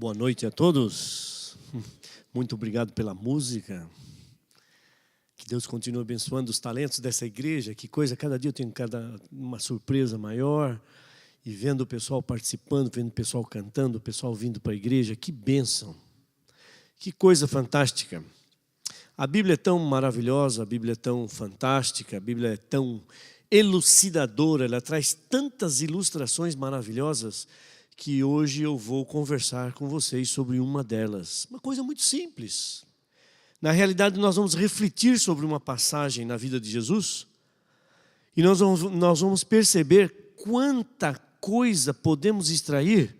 Boa noite a todos. Muito obrigado pela música. Que Deus continue abençoando os talentos dessa igreja. Que coisa, cada dia eu tenho uma surpresa maior. E vendo o pessoal participando, vendo o pessoal cantando, o pessoal vindo para a igreja. Que bênção. Que coisa fantástica. A Bíblia é tão maravilhosa, a Bíblia é tão fantástica, a Bíblia é tão elucidadora. Ela traz tantas ilustrações maravilhosas que hoje eu vou conversar com vocês sobre uma delas. Uma coisa muito simples. Na realidade, nós vamos refletir sobre uma passagem na vida de Jesus e nós vamos perceber quanta coisa podemos extrair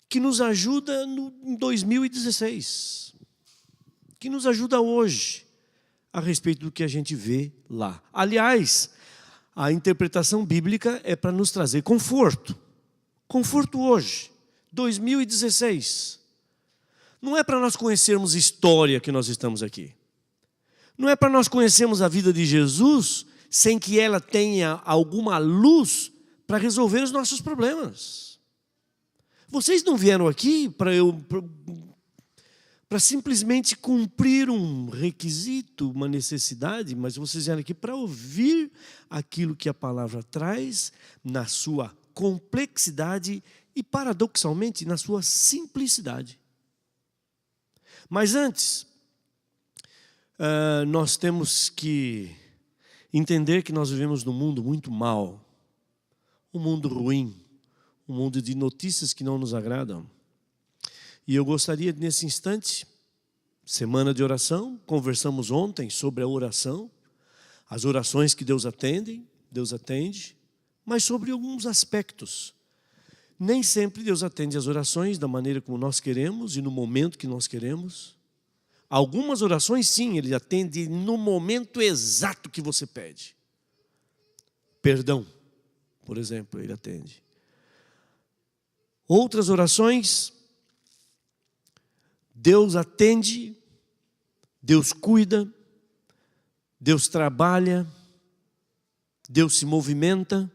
que nos ajuda em 2016, que nos ajuda hoje a respeito do que a gente vê lá. Aliás, a interpretação bíblica é para nos trazer conforto. Conforto hoje, 2016. Não é para nós conhecermos história que nós estamos aqui. Não é para nós conhecermos a vida de Jesus sem que ela tenha alguma luz para resolver os nossos problemas. Vocês não vieram aqui para simplesmente cumprir um requisito, uma necessidade, mas vocês vieram aqui para ouvir aquilo que a palavra traz na sua complexidade e, paradoxalmente, na sua simplicidade. Mas antes, nós temos que entender que nós vivemos num mundo muito mau, um mundo ruim, um mundo de notícias que não nos agradam. E eu gostaria, nesse instante, semana de oração, conversamos ontem sobre a oração, as orações que Deus atende, mas sobre alguns aspectos. Nem sempre Deus atende as orações da maneira como nós queremos e no momento que nós queremos. Algumas orações, sim, Ele atende no momento exato que você pede. Perdão, por exemplo, Ele atende. Outras orações, Deus atende, Deus cuida, Deus trabalha, Deus se movimenta,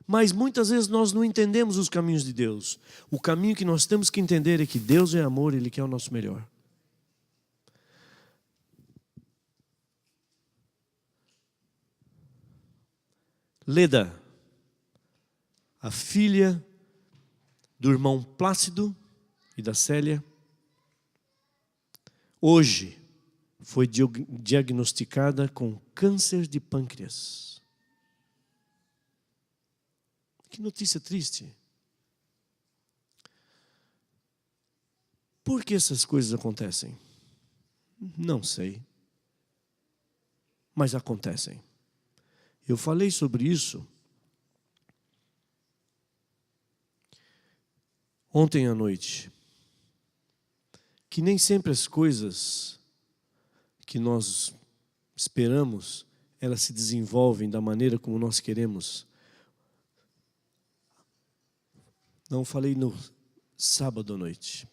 mas muitas vezes nós não entendemos os caminhos de Deus. O caminho que nós temos que entender é que Deus é amor, Ele quer o nosso melhor. Leda, a filha do irmão Plácido e da Célia, hoje foi diagnosticada com câncer de pâncreas. Que notícia triste. Por que essas coisas acontecem? Não sei. Mas acontecem. Eu falei sobre isso ontem à noite. Que nem sempre as coisas que nós esperamos, elas se desenvolvem da maneira como nós queremos. Não, falei no sábado à noite.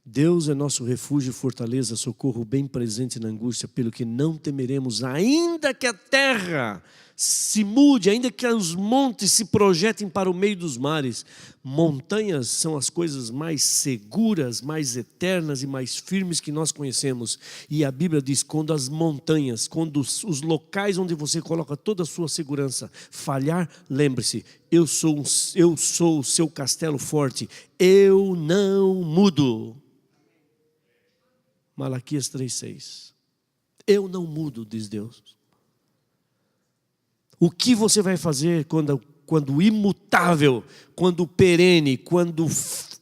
Deus é nosso refúgio e fortaleza, socorro bem presente na angústia, pelo que não temeremos, ainda que a terra se mude, ainda que os montes se projetem para o meio dos mares. Montanhas são as coisas mais seguras, mais eternas e mais firmes que nós conhecemos. E a Bíblia diz, quando as montanhas, quando os locais onde você coloca toda a sua segurança falhar, lembre-se, eu sou o seu castelo forte, eu não mudo. Malaquias 3,6. Eu não mudo, diz Deus. O que você vai fazer quando imutável, quando perene, quando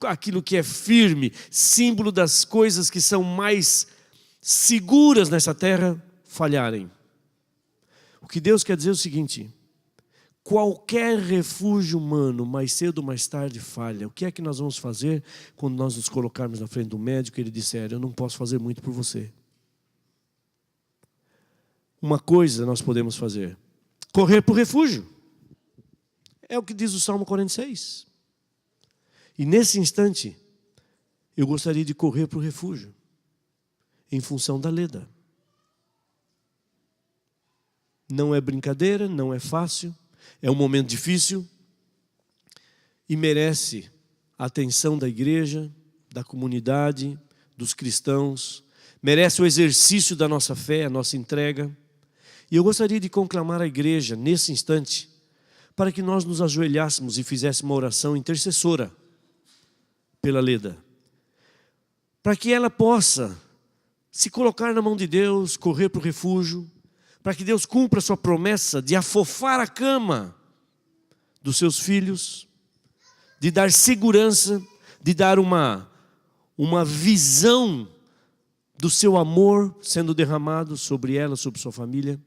aquilo que é firme, símbolo das coisas que são mais seguras nessa terra, falharem? O que Deus quer dizer é o seguinte: qualquer refúgio humano, mais cedo ou mais tarde, falha. O que é que nós vamos fazer quando nós nos colocarmos na frente do médico e ele disser, eu não posso fazer muito por você? Uma coisa nós podemos fazer: correr para o refúgio. É o que diz o Salmo 46. E nesse instante, eu gostaria de correr para o refúgio, em função da Leda. Não é brincadeira, não é fácil, é um momento difícil. e merece a atenção da igreja, da comunidade, dos cristãos, merece o exercício da nossa fé, a nossa entrega. E eu gostaria de conclamar a igreja nesse instante, para que nós nos ajoelhássemos e fizéssemos uma oração intercessora pela Leda, para que ela possa se colocar na mão de Deus, correr para o refúgio, para que Deus cumpra a sua promessa de afofar a cama dos seus filhos, de dar segurança, de dar uma visão do seu amor sendo derramado sobre ela, sobre sua família.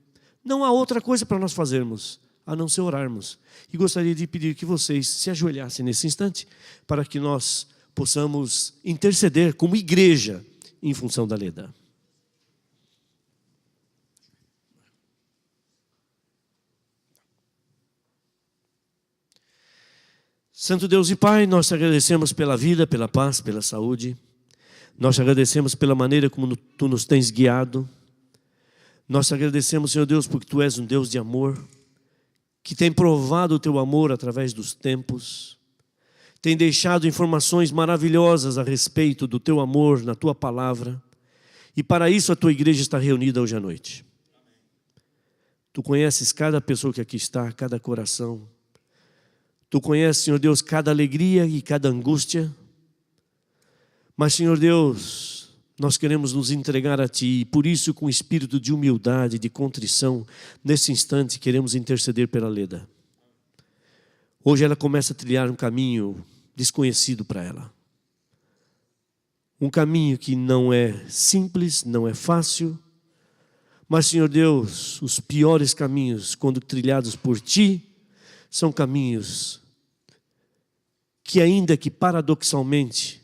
Não há outra coisa para nós fazermos a não ser orarmos. E gostaria de pedir que vocês se ajoelhassem nesse instante, para que nós possamos interceder como igreja em função da Leda. Santo Deus e Pai, nós te agradecemos pela vida, pela paz, pela saúde. Nós te agradecemos pela maneira como Tu nos tens guiado. Nós te agradecemos, Senhor Deus, porque Tu és um Deus de amor, que tem provado o Teu amor através dos tempos, tem deixado informações maravilhosas a respeito do Teu amor na Tua palavra, e para isso a Tua igreja está reunida hoje à noite. Tu conheces cada pessoa que aqui está, cada coração. Tu conheces, Senhor Deus, cada alegria e cada angústia. Mas, Senhor Deus, nós queremos nos entregar a Ti, e por isso, com espírito de humildade, de contrição, nesse instante queremos interceder pela Leda. Hoje ela começa a trilhar um caminho desconhecido para ela. Um caminho que não é simples, não é fácil, mas, Senhor Deus, os piores caminhos, quando trilhados por Ti, são caminhos que, ainda que paradoxalmente,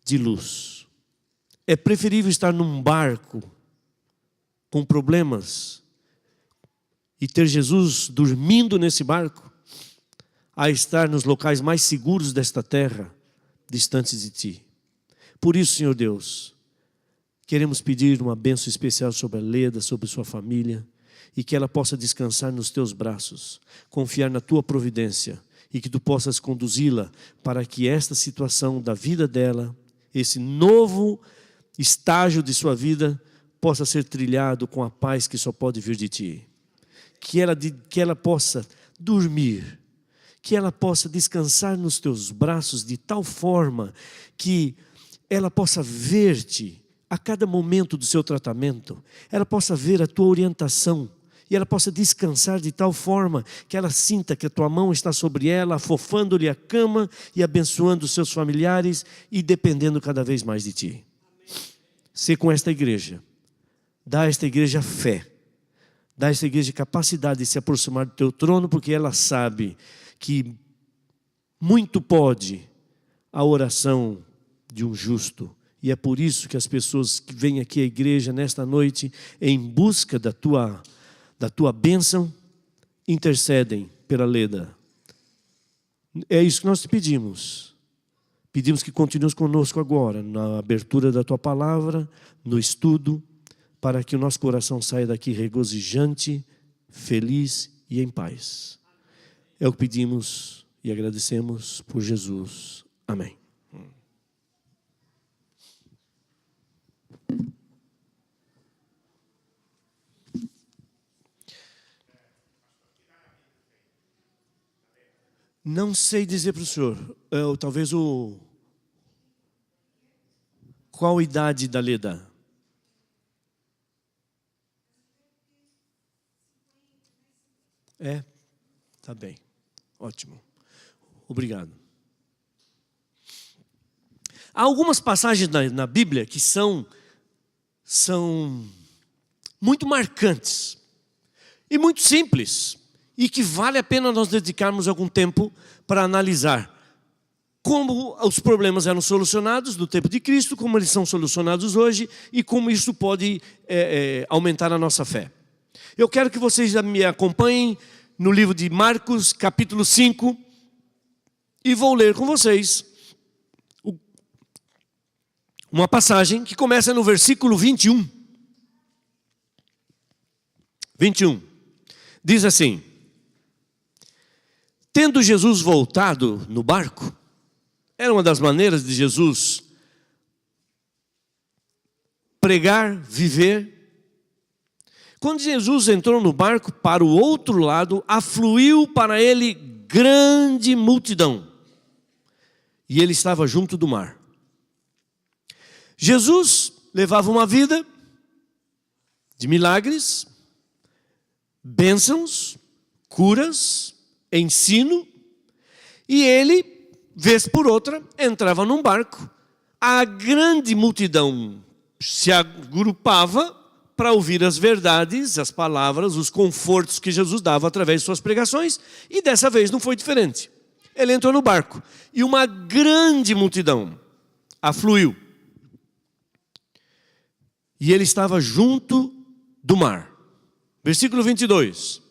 de luz. É preferível estar num barco com problemas e ter Jesus dormindo nesse barco, a estar nos locais mais seguros desta terra, distantes de Ti. Por isso, Senhor Deus, queremos pedir uma bênção especial sobre a Leda, sobre sua família, e que ela possa descansar nos Teus braços, confiar na Tua providência, e que Tu possas conduzi-la para que esta situação da vida dela, esse novo estágio de sua vida, possa ser trilhado com a paz que só pode vir de Ti. Que ela possa dormir, que ela possa descansar nos Teus braços de tal forma que ela possa ver-Te a cada momento do seu tratamento, ela possa ver a Tua orientação, e ela possa descansar de tal forma que ela sinta que a Tua mão está sobre ela, afofando-lhe a cama e abençoando os seus familiares e dependendo cada vez mais de Ti. Sê com esta igreja, dá a esta igreja fé, dá a esta igreja capacidade de se aproximar do Teu trono, porque ela sabe que muito pode a oração de um justo. E é por isso que as pessoas que vêm aqui à igreja nesta noite em busca da tua bênção, intercedem pela Leda. É isso que nós te pedimos. Pedimos que continues conosco agora, na abertura da Tua palavra, no estudo, para que o nosso coração saia daqui regozijante, feliz e em paz. É o que pedimos e agradecemos por Jesus. Amém. Não sei dizer para o senhor, talvez qual a idade da Leda? Tá bem, ótimo, obrigado. Há algumas passagens na Bíblia que são muito marcantes e muito simples, e que vale a pena nós dedicarmos algum tempo para analisar como os problemas eram solucionados no tempo de Cristo, como eles são solucionados hoje e como isso pode aumentar a nossa fé. Eu quero que vocês me acompanhem no livro de Marcos, capítulo 5, e vou ler com vocês uma passagem que começa no versículo 21. 21. Diz assim: Tendo Jesus voltado no barco, era uma das maneiras de Jesus pregar, viver. Quando Jesus entrou no barco para o outro lado, afluiu para ele grande multidão. E ele estava junto do mar. Jesus levava uma vida de milagres, bênçãos, curas, ensino. E ele, vez por outra, entrava num barco. A grande multidão se agrupava para ouvir as verdades, as palavras, os confortos que Jesus dava através de suas pregações. E dessa vez não foi diferente. Ele entrou no barco e uma grande multidão afluiu. E ele estava junto do mar. Versículo 22.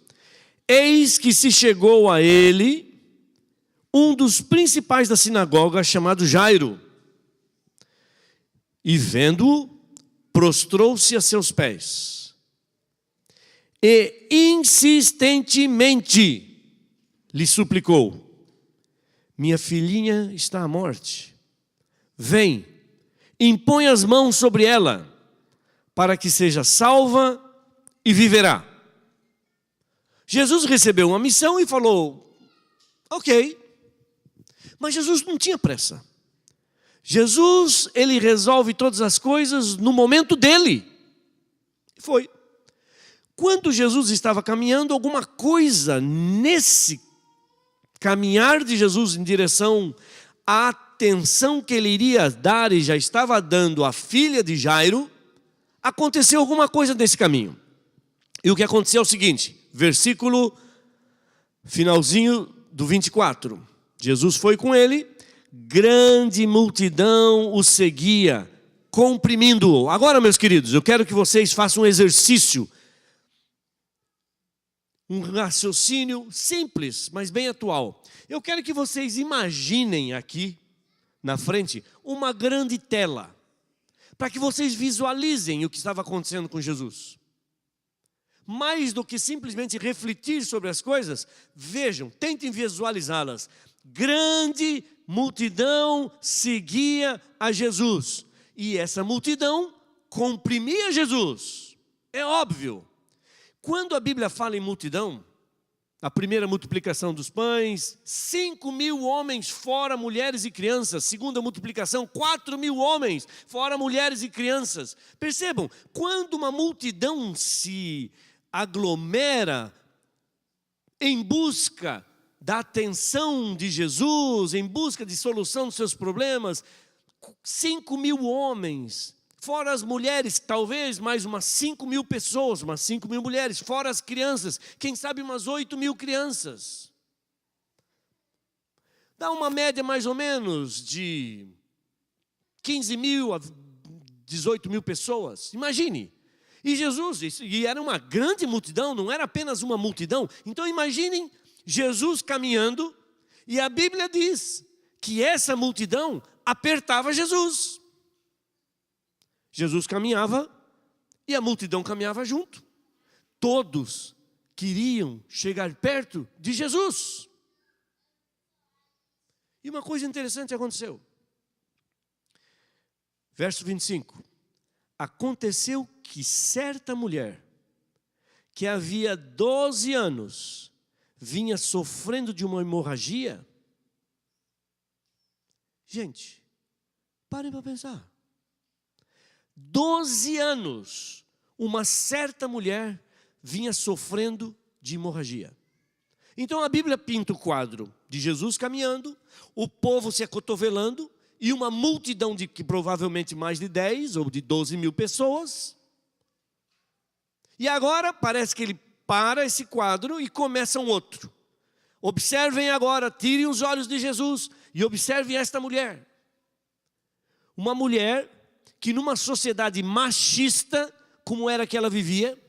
Eis que se chegou a ele um dos principais da sinagoga, chamado Jairo. E vendo-o, prostrou-se a seus pés. E insistentemente lhe suplicou: minha filhinha está à morte. Vem, impõe as mãos sobre ela, para que seja salva e viverá. Jesus recebeu uma missão e falou: ok. Mas Jesus não tinha pressa. Jesus, ele resolve todas as coisas no momento dele. Foi. Quando Jesus estava caminhando, alguma coisa nesse caminhar de Jesus em direção à atenção que ele iria dar e já estava dando à filha de Jairo, aconteceu alguma coisa nesse caminho. E o que aconteceu é o seguinte, versículo finalzinho do 24. Jesus foi com ele, grande multidão o seguia, comprimindo-o. Agora, meus queridos, eu quero que vocês façam um exercício, um raciocínio simples, mas bem atual. Eu quero que vocês imaginem aqui, na frente, uma grande tela, para que vocês visualizem o que estava acontecendo com Jesus. Mais do que simplesmente refletir sobre as coisas, vejam, tentem visualizá-las. Grande multidão seguia a Jesus. E essa multidão comprimia Jesus. É óbvio. Quando a Bíblia fala em multidão, a primeira multiplicação dos pães, 5.000 homens fora mulheres e crianças. Segunda multiplicação, 4.000 homens fora mulheres e crianças. Percebam, quando uma multidão se aglomera em busca da atenção de Jesus, em busca de solução dos seus problemas, 5.000 homens, fora as mulheres, talvez mais umas 5.000 pessoas, umas 5.000 mulheres, fora as crianças, quem sabe umas 8.000 crianças. Dá uma média mais ou menos de 15.000 a 18.000 pessoas, imagine. E Jesus, e era uma grande multidão, não era apenas uma multidão. Então imaginem Jesus caminhando, e a Bíblia diz que essa multidão apertava Jesus. Jesus caminhava e a multidão caminhava junto. Todos queriam chegar perto de Jesus. E uma coisa interessante aconteceu. Verso 25. Aconteceu que certa mulher, que havia 12 anos, vinha sofrendo de uma hemorragia. Gente, parem para pensar. 12 anos, uma certa mulher vinha sofrendo de hemorragia. Então a Bíblia pinta o quadro de Jesus caminhando, o povo se acotovelando, e uma multidão de que provavelmente mais de 10 ou de 12.000 pessoas. E agora parece que ele para esse quadro e começa um outro. Observem agora, tirem os olhos de Jesus e observem esta mulher. Uma mulher que numa sociedade machista, como era que ela vivia,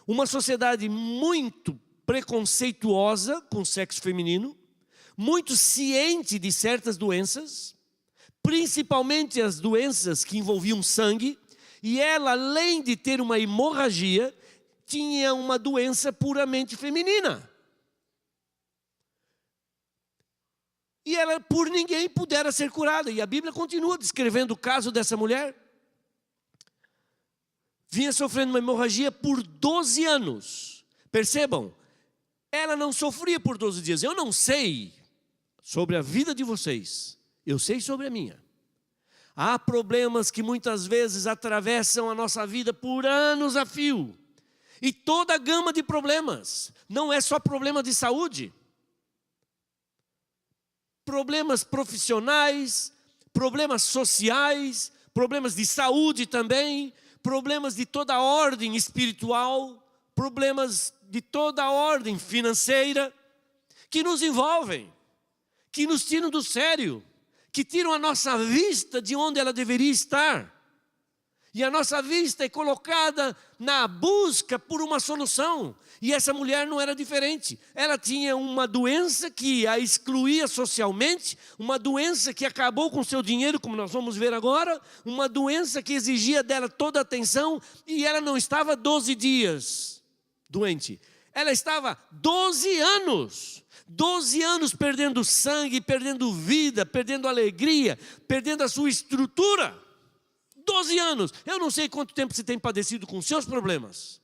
uma sociedade muito preconceituosa com o sexo feminino, muito ciente de certas doenças, principalmente as doenças que envolviam sangue, e ela, além de ter uma hemorragia, tinha uma doença puramente feminina. E ela por ninguém pudera ser curada. E a Bíblia continua descrevendo o caso dessa mulher. Vinha sofrendo uma hemorragia por 12 anos. Percebam, ela não sofria por 12 dias. Eu não sei sobre a vida de vocês, eu sei sobre a minha. Há problemas que muitas vezes atravessam a nossa vida por anos a fio. E toda a gama de problemas, não é só problema de saúde. Problemas profissionais, problemas sociais, problemas de saúde também, problemas de toda a ordem espiritual, problemas de toda a ordem financeira, que nos envolvem, que nos tiram do sério, que tiram a nossa vista de onde ela deveria estar. E a nossa vista é colocada na busca por uma solução. E essa mulher não era diferente. Ela tinha uma doença que a excluía socialmente, uma doença que acabou com seu dinheiro, como nós vamos ver agora, uma doença que exigia dela toda a atenção, e ela não estava 12 dias doente. Ela estava 12 anos. 12 anos perdendo sangue, perdendo vida, perdendo alegria, perdendo a sua estrutura. 12 anos. Eu não sei quanto tempo você tem padecido com os seus problemas.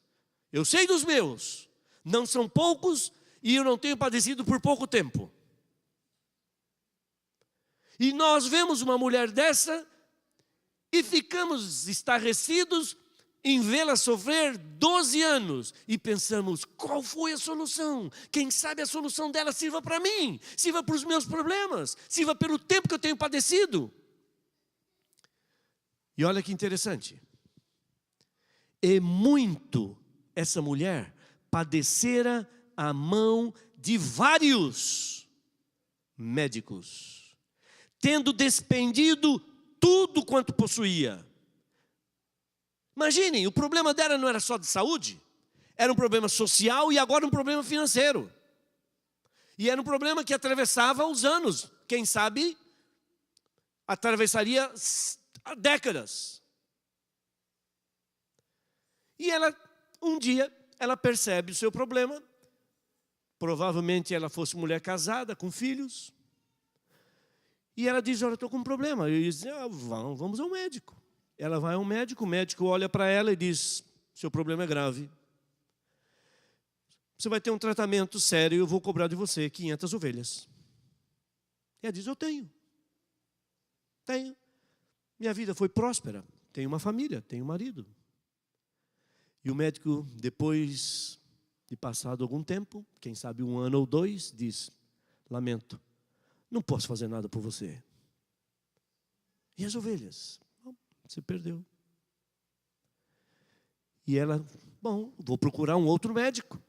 Eu sei dos meus. Não são poucos e eu não tenho padecido por pouco tempo. E nós vemos uma mulher dessa e ficamos estarrecidos em vê-la sofrer 12 anos. E pensamos, qual foi a solução? Quem sabe a solução dela sirva para mim, sirva para os meus problemas, sirva pelo tempo que eu tenho padecido. E olha que interessante. E muito essa mulher padecera a mão de vários médicos, tendo despendido tudo quanto possuía. Imaginem, o problema dela não era só de saúde, era um problema social e agora um problema financeiro. E era um problema que atravessava os anos, quem sabe atravessaria décadas. E ela, um dia, ela percebe o seu problema. Provavelmente ela fosse mulher casada, com filhos. E ela diz, olha, estou com um problema. E diz, vamos ao médico. Ela vai ao médico, o médico olha para ela e diz, seu problema é grave. Você vai ter um tratamento sério, eu vou cobrar de você 500 ovelhas. E ela diz, eu tenho. Minha vida foi próspera, tenho uma família, tenho um marido. E o médico, depois de passado algum tempo, quem sabe 1 ano ou 2, diz, lamento, não posso fazer nada por você. E as ovelhas? Você perdeu. E ela, bom, vou procurar um outro médico.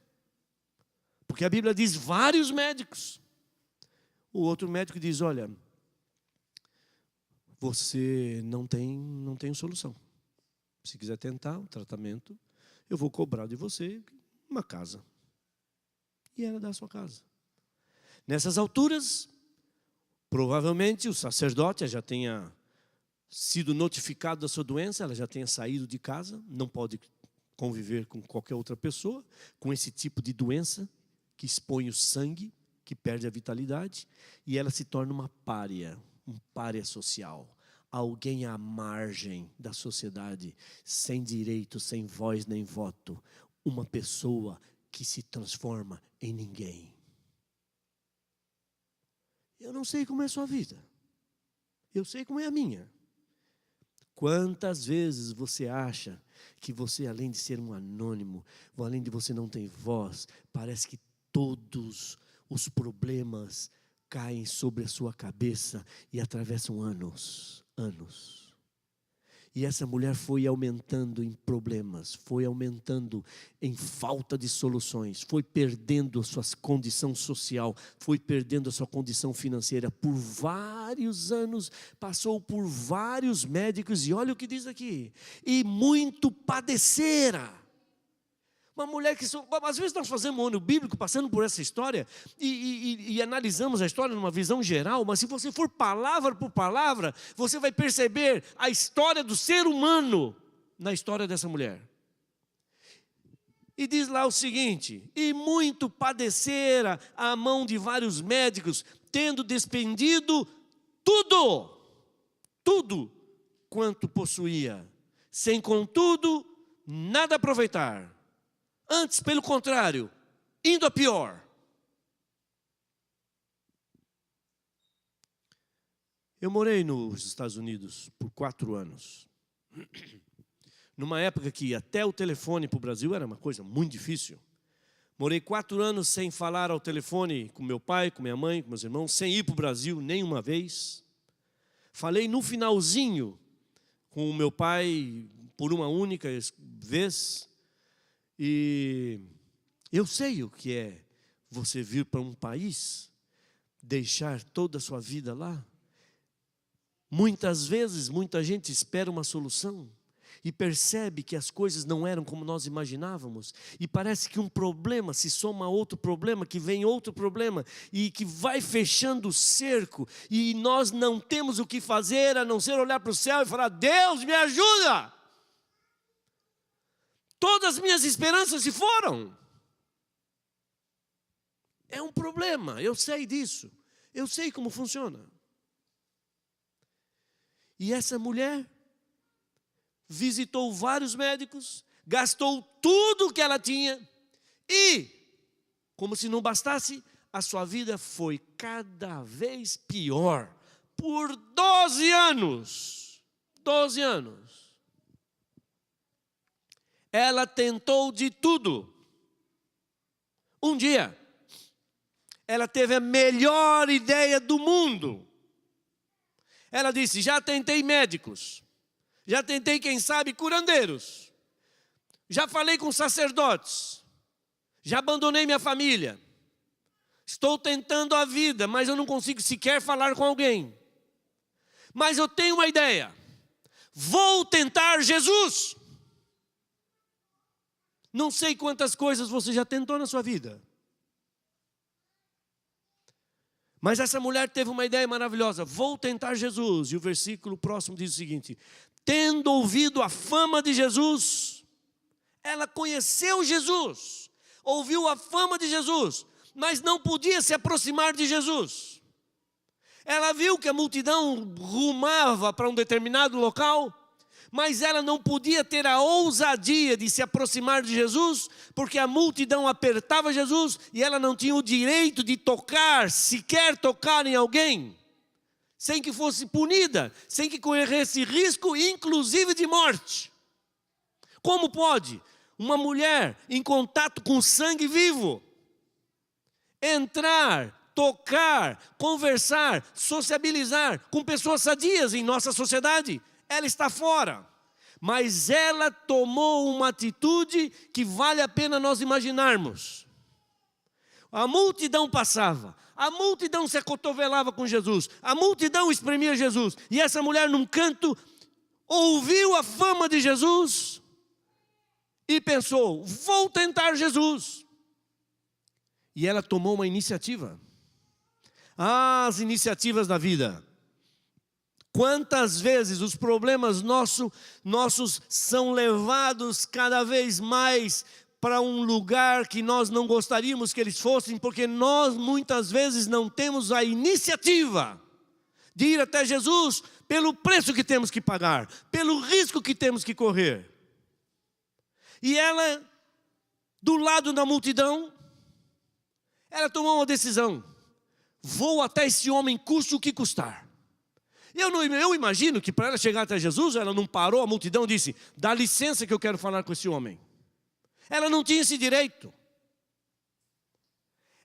Porque a Bíblia diz vários médicos. O outro médico diz, olha, você não tem solução. Se quiser tentar um tratamento, eu vou cobrar de você uma casa. E ela dá a sua casa. Nessas alturas, provavelmente o sacerdote já tenha sido notificado da sua doença, ela já tenha saído de casa, não pode conviver com qualquer outra pessoa, com esse tipo de doença, que expõe o sangue, que perde a vitalidade, e ela se torna uma pária, um pária social, alguém à margem da sociedade, sem direito, sem voz nem voto, uma pessoa que se transforma em ninguém. Eu não sei como é a sua vida, eu sei como é a minha. Quantas vezes você acha que você, além de ser um anônimo, além de você não ter voz, parece que todos os problemas caem sobre a sua cabeça e atravessam anos. E essa mulher foi aumentando em problemas, foi aumentando em falta de soluções, foi perdendo a sua condição social, foi perdendo a sua condição financeira por vários anos, passou por vários médicos, e olha o que diz aqui, e muito padecera. Uma mulher que, às vezes nós fazemos um ano bíblico passando por essa história e analisamos a história numa visão geral, mas se você for palavra por palavra, você vai perceber a história do ser humano na história dessa mulher. E diz lá o seguinte, e muito padecera a mão de vários médicos, tendo despendido tudo quanto possuía, sem contudo nada aproveitar. Antes, pelo contrário, indo a pior. Eu morei nos Estados Unidos por 4 anos. Numa época que até o telefone para o Brasil era uma coisa muito difícil. Morei 4 anos sem falar ao telefone com meu pai, com minha mãe, com meus irmãos, sem ir para o Brasil nenhuma vez. Falei no finalzinho com o meu pai por uma única vez. E eu sei o que é você vir para um país, deixar toda a sua vida lá. Muitas vezes, muita gente espera uma solução e percebe que as coisas não eram como nós imaginávamos. E parece que um problema se soma a outro problema, que vem outro problema, e que vai fechando o cerco. E nós não temos o que fazer a não ser olhar para o céu e falar: Deus, me ajuda! Todas as minhas esperanças se foram. É um problema, eu sei disso. Eu sei como funciona. E essa mulher visitou vários médicos, gastou tudo o que ela tinha e, como se não bastasse, a sua vida foi cada vez pior. Por 12 anos. 12 anos. Ela tentou de tudo. Um dia, ela teve a melhor ideia do mundo. Ela disse: já tentei médicos, já tentei, quem sabe, curandeiros, já falei com sacerdotes, já abandonei minha família, estou tentando a vida, mas eu não consigo sequer falar com alguém. Mas eu tenho uma ideia, vou tentar Jesus. Não sei quantas coisas você já tentou na sua vida, mas essa mulher teve uma ideia maravilhosa: vou tentar Jesus. E o versículo próximo diz o seguinte: tendo ouvido a fama de Jesus, ela conheceu Jesus, ouviu a fama de Jesus, mas não podia se aproximar de Jesus. Ela viu que a multidão rumava para um determinado local, mas ela não podia ter a ousadia de se aproximar de Jesus, porque a multidão apertava Jesus e ela não tinha o direito de tocar, sequer tocar em alguém, sem que fosse punida, sem que corresse risco, inclusive de morte. Como pode uma mulher em contato com sangue vivo entrar, tocar, conversar, sociabilizar com pessoas sadias em nossa sociedade? Ela está fora, mas ela tomou uma atitude que vale a pena nós imaginarmos. A multidão passava, a multidão se acotovelava com Jesus, a multidão espremia Jesus, e essa mulher num canto ouviu a fama de Jesus e pensou: vou tentar Jesus. E ela tomou uma iniciativa. As iniciativas da vida. Quantas vezes os problemas nossos são levados cada vez mais para um lugar que nós não gostaríamos que eles fossem, porque nós muitas vezes não temos a iniciativa de ir até Jesus pelo preço que temos que pagar, pelo risco que temos que correr. E ela, do lado da multidão, ela tomou uma decisão: vou até esse homem, custe o que custar. Eu imagino que para ela chegar até Jesus, ela não parou a multidão e disse: dá licença que eu quero falar com esse homem. Ela não tinha esse direito.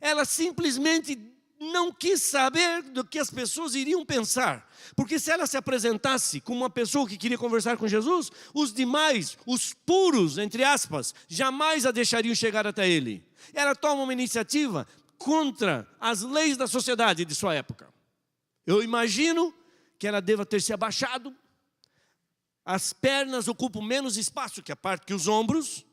Ela simplesmente não quis saber do que as pessoas iriam pensar. Porque se ela se apresentasse como uma pessoa que queria conversar com Jesus, os demais, os puros, entre aspas, jamais a deixariam chegar até ele. Ela toma uma iniciativa contra as leis da sociedade de sua época. Eu imagino que ela deva ter se abaixado. As pernas ocupam menos espaço que a parte que os ombros.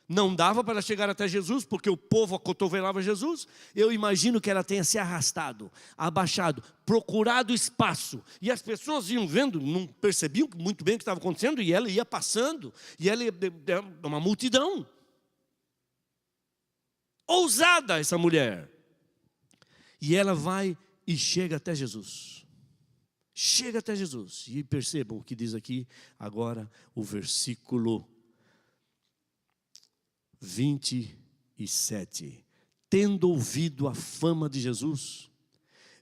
Não dava para ela chegar até Jesus, porque o povo acotovelava Jesus. Eu imagino que ela tenha se arrastado, abaixado, procurado espaço. E as pessoas iam vendo, não percebiam muito bem o que estava acontecendo. E ela ia passando, e ela ia, uma multidão. Ousada essa mulher. E ela vai e chega até Jesus. Chega até Jesus. E percebam o que diz aqui agora o versículo 27. Tendo ouvido a fama de Jesus,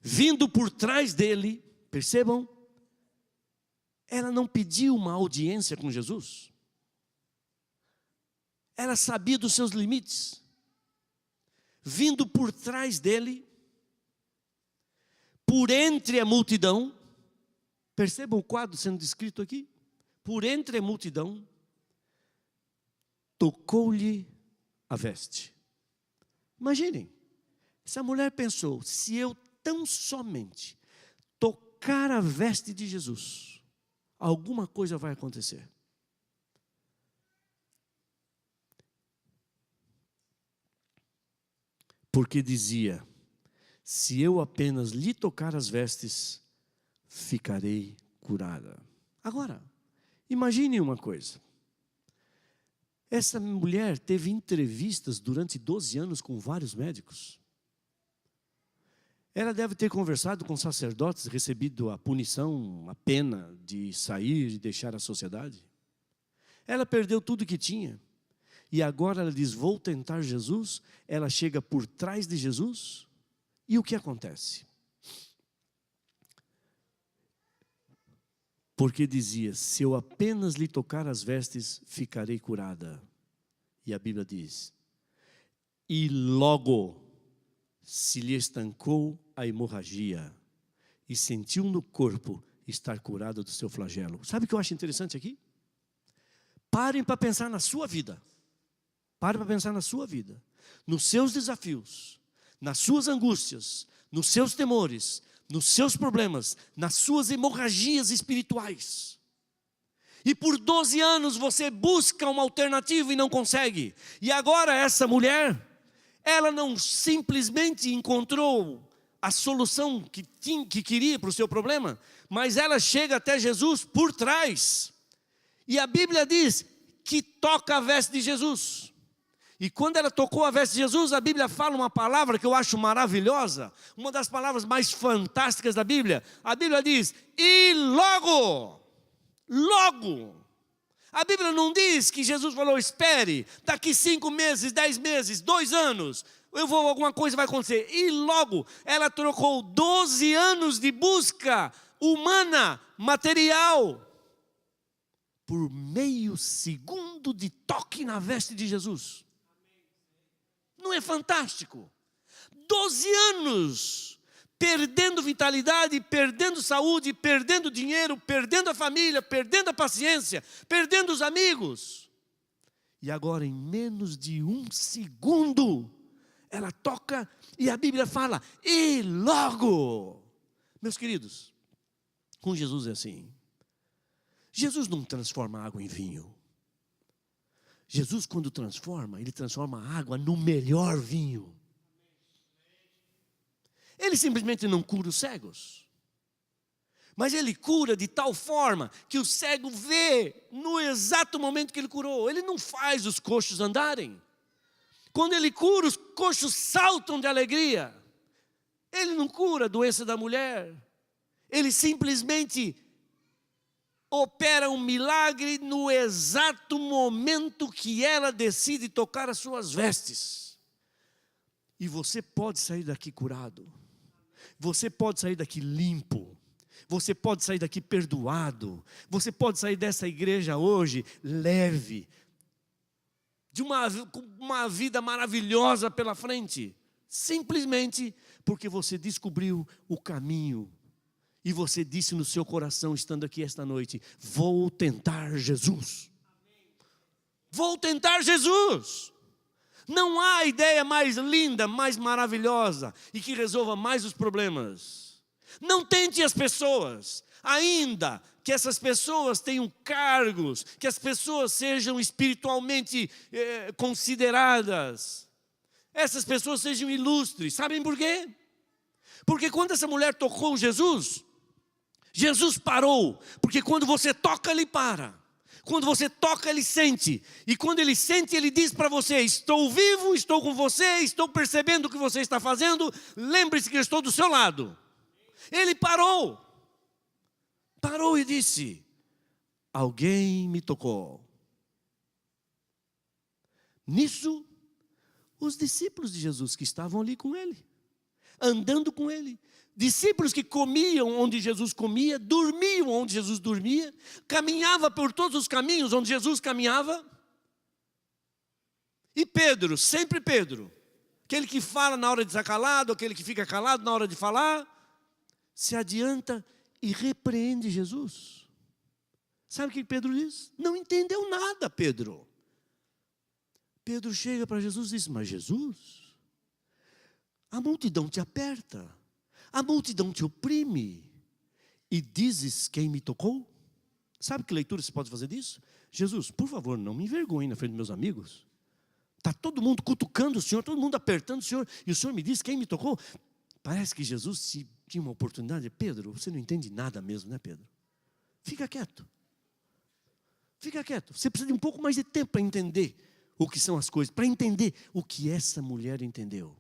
vindo por trás dele, percebam, ela não pediu uma audiência com Jesus. Ela sabia dos seus limites. Vindo por trás dele, por entre a multidão, percebam o quadro sendo descrito aqui? Por entre a multidão, tocou-lhe a veste. Imaginem, essa mulher pensou, se eu tão somente tocar a veste de Jesus, alguma coisa vai acontecer. Porque dizia, se eu apenas lhe tocar as vestes, ficarei curada. Agora, imagine uma coisa. Essa mulher teve entrevistas durante 12 anos com vários médicos. Ela deve ter conversado com sacerdotes, recebido a punição, a pena de sair e deixar a sociedade. Ela perdeu tudo que tinha. E agora ela diz, vou tentar Jesus. Ela chega por trás de Jesus. E o que acontece? Porque dizia, se eu apenas lhe tocar as vestes, ficarei curada. E a Bíblia diz, e logo se lhe estancou a hemorragia e sentiu no corpo estar curada do seu flagelo. Sabe o que eu acho interessante aqui? Parem para pensar na sua vida. Parem para pensar na sua vida. Nos seus desafios, nas suas angústias, nos seus temores, nos seus problemas, nas suas hemorragias espirituais. E por 12 anos você busca uma alternativa e não consegue. E agora essa mulher, ela não simplesmente encontrou a solução que queria para o seu problema, mas ela chega até Jesus por trás. E a Bíblia diz que toca a veste de Jesus. E quando ela tocou a veste de Jesus, a Bíblia fala uma palavra que eu acho maravilhosa, uma das palavras mais fantásticas da Bíblia. A Bíblia diz, e logo. A Bíblia não diz que Jesus falou, espere, daqui 5 meses, 10 meses, 2 anos, alguma coisa vai acontecer. E logo, ela trocou 12 anos de busca humana, material, por meio segundo de toque na veste de Jesus. Não é fantástico? 12 anos, perdendo vitalidade, perdendo saúde, perdendo dinheiro, perdendo a família, perdendo a paciência, perdendo os amigos. E agora, em menos de 1 segundo, ela toca e a Bíblia fala, e logo. Meus queridos, com Jesus é assim. Jesus não transforma água em vinho. Jesus, quando transforma, Ele transforma a água no melhor vinho. Ele simplesmente não cura os cegos. Mas Ele cura de tal forma que o cego vê no exato momento que Ele curou. Ele não faz os coxos andarem. Quando Ele cura, os coxos saltam de alegria. Ele não cura a doença da mulher. Ele simplesmente opera um milagre no exato momento que ela decide tocar as suas vestes. E você pode sair daqui curado. Você pode sair daqui limpo. Você pode sair daqui perdoado. Você pode sair dessa igreja hoje leve. De uma vida maravilhosa pela frente. Simplesmente porque você descobriu o caminho. E você disse no seu coração, estando aqui esta noite, vou tentar Jesus. Vou tentar Jesus. Não há ideia mais linda, mais maravilhosa e que resolva mais os problemas. Não tente as pessoas, ainda que essas pessoas tenham cargos, que as pessoas sejam espiritualmente consideradas. Essas pessoas sejam ilustres. Sabem por quê? Porque quando essa mulher tocou Jesus, Jesus parou, porque quando você toca, Ele para. Quando você toca, Ele sente. E quando Ele sente, Ele diz para você, estou vivo, estou com você, estou percebendo o que você está fazendo. Lembre-se que eu estou do seu lado. Ele parou. Parou e disse: alguém me tocou. Nisso, os discípulos de Jesus que estavam ali com ele, andando com ele, discípulos que comiam onde Jesus comia, dormiam onde Jesus dormia, caminhava por todos os caminhos onde Jesus caminhava. E Pedro, sempre Pedro, aquele que fala na hora de estar calado, aquele que fica calado na hora de falar, se adianta e repreende Jesus. Sabe o que Pedro diz? Não entendeu nada, Pedro. Pedro chega para Jesus e diz: mas Jesus, a multidão te aperta, a multidão te oprime, e dizes quem me tocou? Sabe que leitura você pode fazer disso? Jesus, por favor, não me envergonhe na frente dos meus amigos. Está todo mundo cutucando o Senhor, todo mundo apertando o Senhor, e o Senhor me diz quem me tocou? Parece que Jesus tinha uma oportunidade. Pedro, você não entende nada mesmo, né, Pedro? Fica quieto. Fica quieto. Você precisa de um pouco mais de tempo para entender o que são as coisas, para entender o que essa mulher entendeu.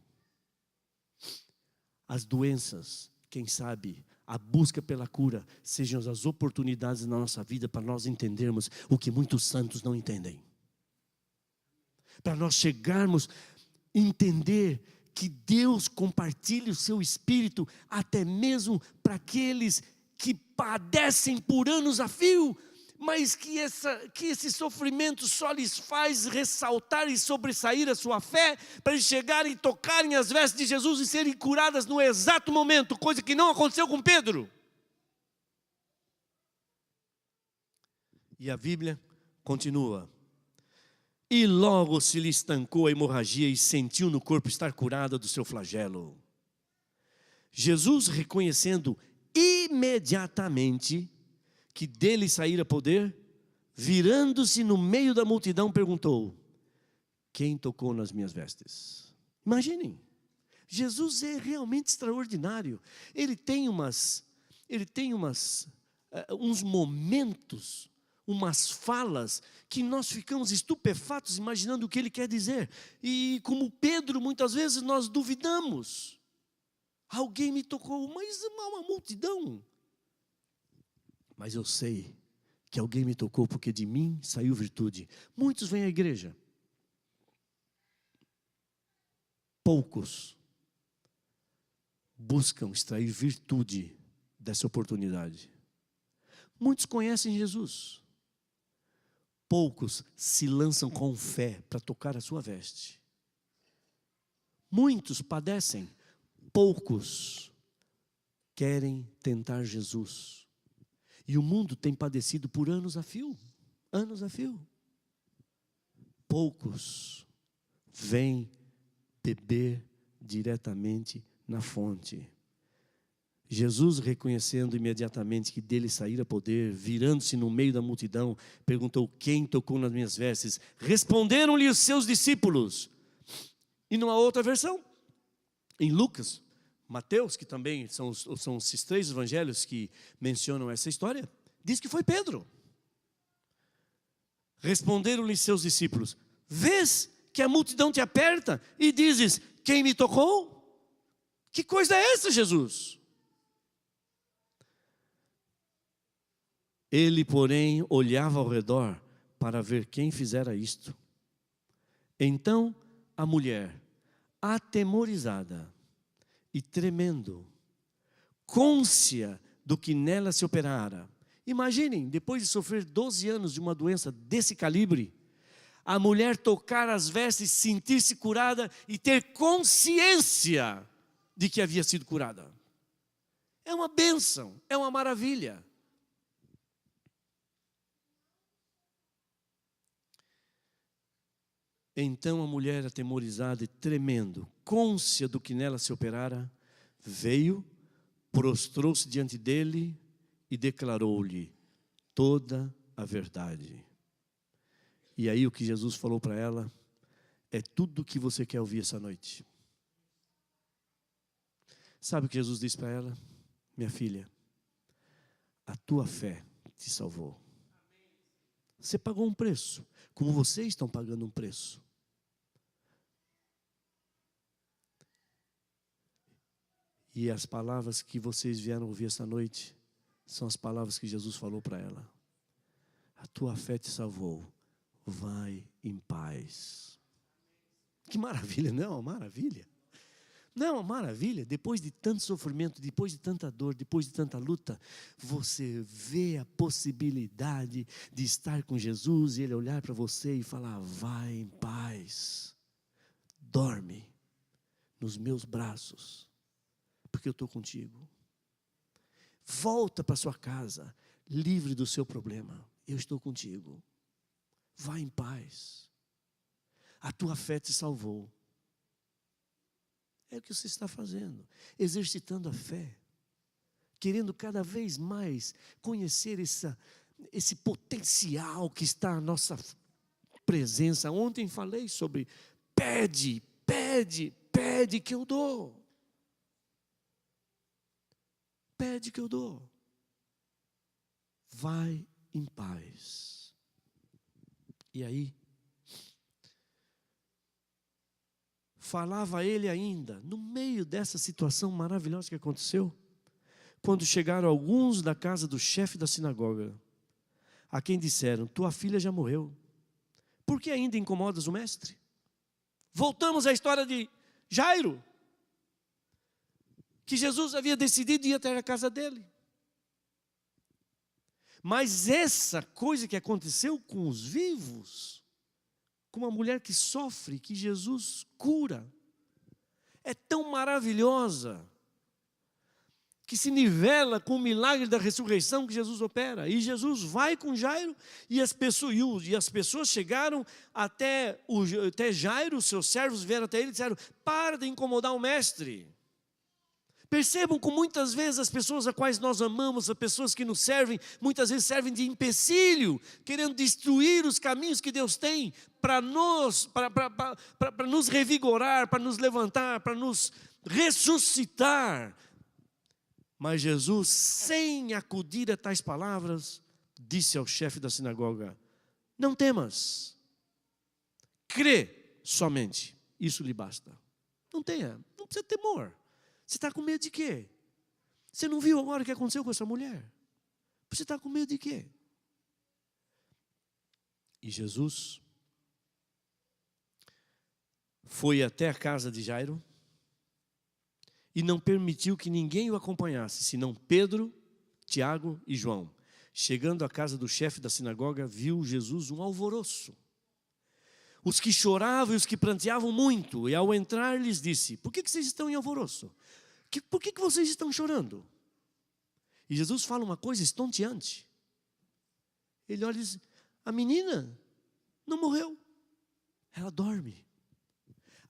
As doenças, quem sabe, a busca pela cura, sejam as oportunidades na nossa vida para nós entendermos o que muitos santos não entendem. Para nós chegarmos a entender que Deus compartilha o seu Espírito até mesmo para aqueles que padecem por anos a fio, mas que esse sofrimento só lhes faz ressaltar e sobressair a sua fé, para eles chegarem e tocarem as vestes de Jesus e serem curadas no exato momento, coisa que não aconteceu com Pedro. E a Bíblia continua: e logo se lhe estancou a hemorragia e sentiu no corpo estar curada do seu flagelo. Jesus, reconhecendo imediatamente que dele saíra poder, virando-se no meio da multidão, perguntou: quem tocou nas minhas vestes? Imaginem, Jesus é realmente extraordinário. Ele tem uns momentos, umas falas, que nós ficamos estupefatos imaginando o que ele quer dizer. E como Pedro, muitas vezes nós duvidamos. Alguém me tocou, mas há uma multidão. Mas eu sei que alguém me tocou, porque de mim saiu virtude. Muitos vêm à igreja, poucos buscam extrair virtude dessa oportunidade. Muitos conhecem Jesus, poucos se lançam com fé para tocar a sua veste. Muitos padecem, poucos querem tentar Jesus. E o mundo tem padecido por anos a fio, anos a fio. Poucos vêm beber diretamente na fonte. Jesus, reconhecendo imediatamente que dele saíra poder, virando-se no meio da multidão, perguntou: quem tocou nas minhas vestes? Responderam-lhe os seus discípulos. E numa outra versão, em Lucas, Mateus, que também são esses três evangelhos que mencionam essa história, diz que foi Pedro. Responderam-lhe seus discípulos: vês que a multidão te aperta e dizes: quem me tocou? Que coisa é essa, Jesus? Ele, porém, olhava ao redor para ver quem fizera isto. Então a mulher, atemorizada e tremendo, cônscia do que nela se operara. Imaginem, depois de sofrer 12 anos de uma doença desse calibre, a mulher tocar as vestes, sentir-se curada e ter consciência de que havia sido curada. É uma bênção, é uma maravilha. Então a mulher, atemorizada e tremendo, cônscia do que nela se operara, veio, prostrou-se diante dele e declarou-lhe toda a verdade. E aí o que Jesus falou para ela é tudo o que você quer ouvir essa noite. Sabe o que Jesus disse para ela? Minha filha, a tua fé te salvou. Você pagou um preço, como vocês estão pagando um preço. E as palavras que vocês vieram ouvir esta noite são as palavras que Jesus falou para ela. A tua fé te salvou. Vai em paz. Que maravilha, não? Maravilha. Não, maravilha. Depois de tanto sofrimento, depois de tanta dor, depois de tanta luta, você vê a possibilidade de estar com Jesus e Ele olhar para você e falar: vai em paz. Dorme nos meus braços, porque eu estou contigo. Volta para sua casa, livre do seu problema. Eu estou contigo. Vai em paz. A tua fé te salvou. É o que você está fazendo, exercitando a fé, querendo cada vez mais conhecer esse potencial que está à nossa presença. Ontem falei sobre pede, pede, pede que eu dou. Pede que eu dou. Vai em paz. E aí, falava ele ainda, no meio dessa situação maravilhosa que aconteceu, quando chegaram alguns da casa do chefe da sinagoga, a quem disseram: tua filha já morreu, por que ainda incomodas o mestre? Voltamos à história de Jairo, que Jesus havia decidido ir até a casa dele. Mas essa coisa que aconteceu com os vivos, com uma mulher que sofre, que Jesus cura, é tão maravilhosa, que se nivela com o milagre da ressurreição que Jesus opera. E Jesus vai com Jairo, e as pessoas chegaram até Jairo, os seus servos vieram até ele e disseram: para de incomodar o mestre. Percebam como muitas vezes as pessoas a quais nós amamos, as pessoas que nos servem, muitas vezes servem de empecilho, querendo destruir os caminhos que Deus tem para nos revigorar, para nos levantar, para nos ressuscitar. Mas Jesus, sem acudir a tais palavras, disse ao chefe da sinagoga: não temas, crê somente, isso lhe basta. Não precisa ter temor. Você está com medo de quê? Você não viu agora o que aconteceu com essa mulher? Você está com medo de quê? E Jesus foi até a casa de Jairo e não permitiu que ninguém o acompanhasse, senão Pedro, Tiago e João. Chegando à casa do chefe da sinagoga, viu Jesus um alvoroço. Os que choravam e os que pranteavam muito, e ao entrar lhes disse: por que vocês estão em alvoroço? Por que vocês estão chorando? E Jesus fala uma coisa estonteante. Ele olha e diz: a menina não morreu, ela dorme.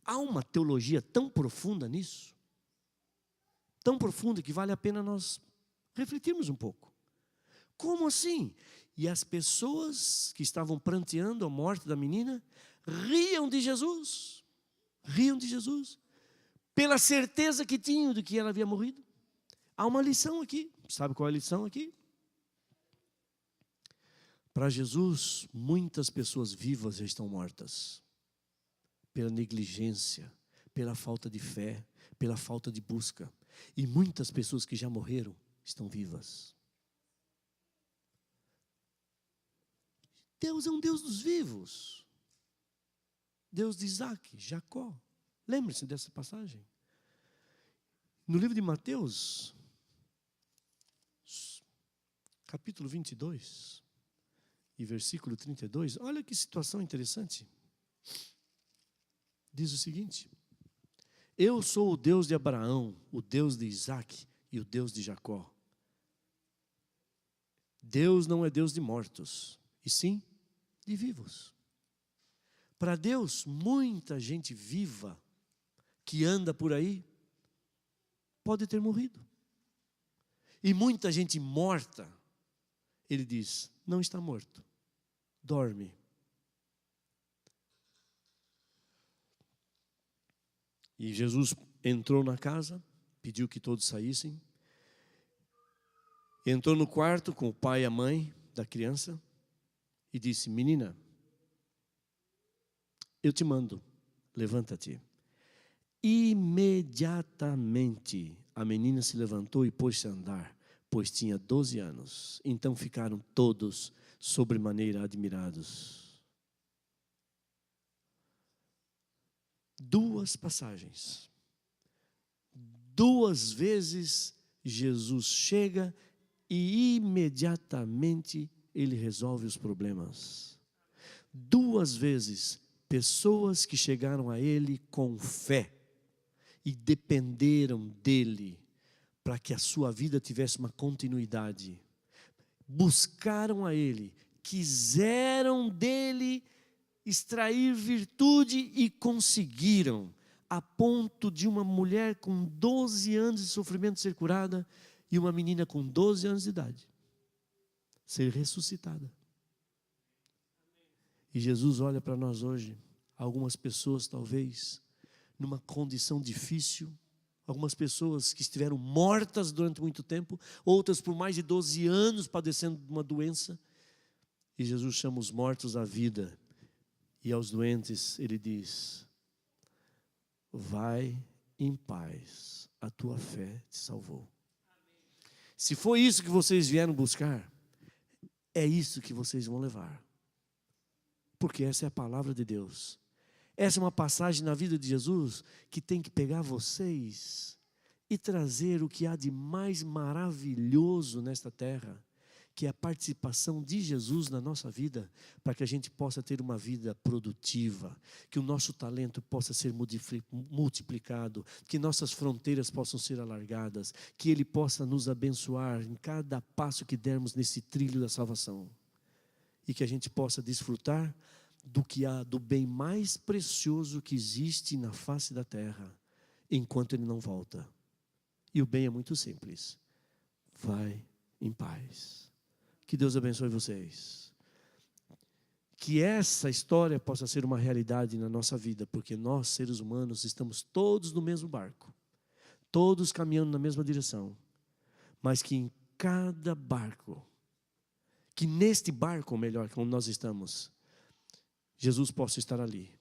Há uma teologia tão profunda nisso, tão profunda que vale a pena nós refletirmos um pouco. Como assim? E as pessoas que estavam pranteando a morte da menina riam de Jesus, pela certeza que tinham de que ela havia morrido. Há uma lição aqui. Sabe qual é a lição aqui? Para Jesus, muitas pessoas vivas já estão mortas. Pela negligência, pela falta de fé, pela falta de busca. E muitas pessoas que já morreram estão vivas. Deus é um Deus dos vivos. Deus de Isaac, Jacó. Lembre-se dessa passagem. No livro de Mateus, capítulo 22, e versículo 32, olha que situação interessante. Diz o seguinte: eu sou o Deus de Abraão, o Deus de Isaac e o Deus de Jacó. Deus não é Deus de mortos, e sim de vivos. Para Deus, muita gente viva que anda por aí pode ter morrido. E muita gente morta, ele diz: não está morto, dorme. E Jesus entrou na casa, pediu que todos saíssem. Entrou no quarto com o pai e a mãe da criança e disse: menina, eu te mando, levanta-te. Imediatamente a menina se levantou e pôs-se a andar, pois tinha 12 anos. Então ficaram todos sobremaneira admirados. Duas passagens. 2 vezes Jesus chega e imediatamente ele resolve os problemas. 2 vezes, pessoas que chegaram a ele com fé e dependeram dele para que a sua vida tivesse uma continuidade. Buscaram a ele, quiseram dele extrair virtude e conseguiram, a ponto de uma mulher com 12 anos de sofrimento ser curada e uma menina com 12 anos de idade ser ressuscitada. E Jesus olha para nós hoje, algumas pessoas talvez numa condição difícil, algumas pessoas que estiveram mortas durante muito tempo, outras por mais de 12 anos padecendo de uma doença, e Jesus chama os mortos à vida, e aos doentes ele diz: vai em paz, a tua fé te salvou. Se foi isso que vocês vieram buscar, é isso que vocês vão levar. Porque essa é a palavra de Deus. Essa é uma passagem na vida de Jesus que tem que pegar vocês e trazer o que há de mais maravilhoso nesta terra, que é a participação de Jesus na nossa vida, para que a gente possa ter uma vida produtiva, que o nosso talento possa ser multiplicado, que nossas fronteiras possam ser alargadas, que Ele possa nos abençoar em cada passo que dermos nesse trilho da salvação, e que a gente possa desfrutar do que há do bem mais precioso que existe na face da terra, enquanto Ele não volta. E o bem é muito simples: vai em paz. Que Deus abençoe vocês. Que essa história possa ser uma realidade na nossa vida, porque nós, seres humanos, estamos todos no mesmo barco, todos caminhando na mesma direção, mas que em cada barco, que neste barco, ou melhor, como nós estamos, Jesus possa estar ali,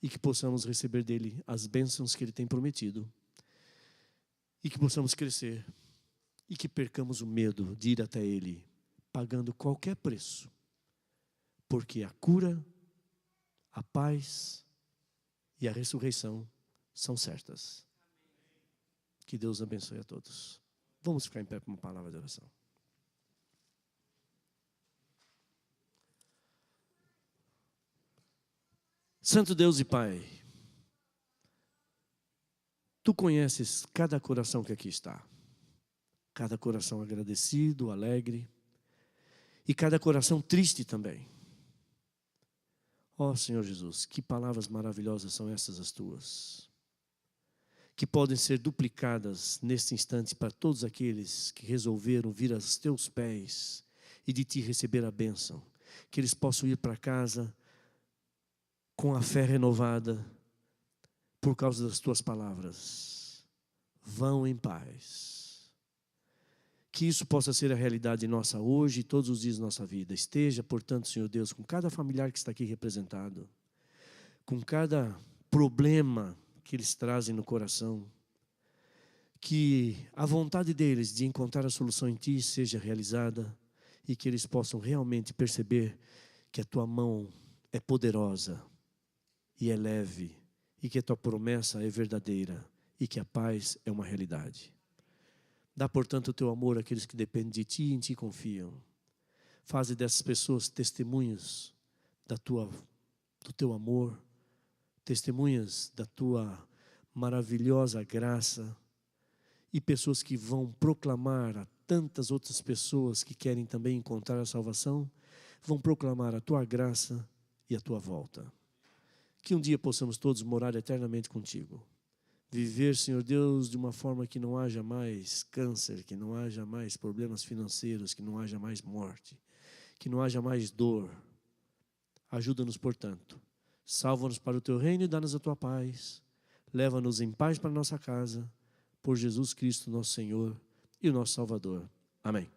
e que possamos receber dele as bênçãos que ele tem prometido, e que possamos crescer, e que percamos o medo de ir até ele, pagando qualquer preço, porque a cura, a paz e a ressurreição são certas. Que Deus abençoe a todos. Vamos ficar em pé para uma palavra de oração. Santo Deus e Pai, Tu conheces cada coração que aqui está, cada coração agradecido, alegre, e cada coração triste também. Ó Senhor Jesus, que palavras maravilhosas são essas as Tuas, que podem ser duplicadas neste instante para todos aqueles que resolveram vir aos Teus pés e de Ti receber a bênção, que eles possam ir para casa com a fé renovada por causa das Tuas palavras. Vão em paz. Que isso possa ser a realidade nossa hoje e todos os dias da nossa vida. Esteja, portanto, Senhor Deus, com cada familiar que está aqui representado, com cada problema que eles trazem no coração, que a vontade deles de encontrar a solução em Ti seja realizada e que eles possam realmente perceber que a Tua mão é poderosa e é leve, e que a Tua promessa é verdadeira e que a paz é uma realidade. Dá, portanto, o Teu amor àqueles que dependem de Ti e em Ti confiam. Faze dessas pessoas testemunhas do Teu amor, testemunhas da Tua maravilhosa graça, e pessoas que vão proclamar a tantas outras pessoas que querem também encontrar a salvação, vão proclamar a Tua graça e a Tua volta. Que um dia possamos todos morar eternamente contigo. Viver, Senhor Deus, de uma forma que não haja mais câncer, que não haja mais problemas financeiros, que não haja mais morte, que não haja mais dor. Ajuda-nos, portanto. Salva-nos para o Teu reino e dá-nos a Tua paz. Leva-nos em paz para a nossa casa, por Jesus Cristo, nosso Senhor e o nosso Salvador. Amém.